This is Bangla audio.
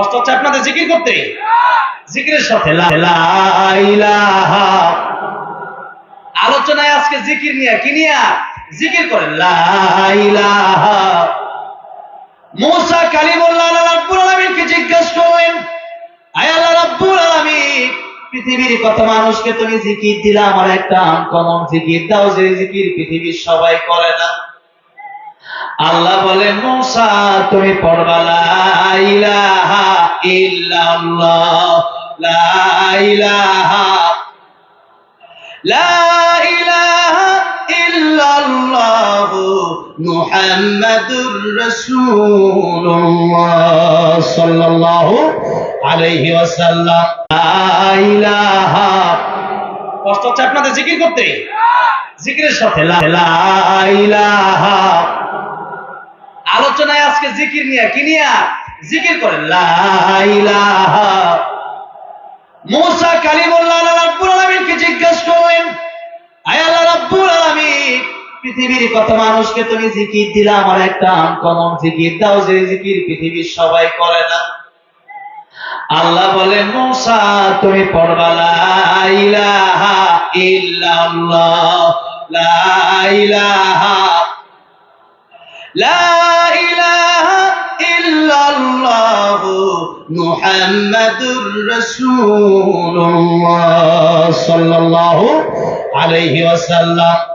কষ্ট হচ্ছে আপনাদের জিকির করতে? জিকিরের সাথে লা ইলাহা। আলোচনায় আজকে জিকির নিয়ে, কি নিয়ে? জিকির করেন লা ইলাহা। মুসা কালিমুল্লাহ আল্লাহ রাব্বুল আলামিনকে জিজ্ঞাসা করলেন, আয় আল্লাহ রাব্বুল আলামিন, পৃথিবীর কত মানুষকে তুমি জিকির দিলা, আমার একটা আনকমন জিকির দাও যে জিকির পৃথিবীর সবাই করে না। আল্লাহ বলেন, মুসা তুমি পড়বা লা ইলাহা ইল্লাল্লাহ, লা ইলাহা, লা ইলাহা ইল্লাল্লাহ মুহাম্মাদুর রাসূলুল্লাহ সাল্লাল্লাহু আলাইহি ওয়াসাল্লাম। লা ইলাহা। কষ্ট হচ্ছে আপনাদের জিকির করতে? জিকিরের সাথে লা ইলাহা। আলোচনায় আজকে জিকির নিয়ে, কি নিয়ে? জিকির করেন লা ইলাহা। মুসা কালিমুল্লাহ আল্লাহ রাব্বুল আলামিনকে জিজ্ঞাসা করলেন, আয় আল্লাহ রাব্বুল আলামিন, পৃথিবীর কত মানুষকে তুমি জিকির দিলা, আমার একটা আনকমন জিকির দাও যে জিকির পৃথিবীর সবাই করে না। আল্লাহ বলেন, মুসা তুমি পড়বা লা ইলাহা ইল্লাল্লাহ, লা ইলাহা, লা ইলাহা ইল্লাল্লাহ মুহাম্মাদুর রাসূলুল্লাহ সাল্লাল্লাহু আলাইহি ওয়াসাল্লাম।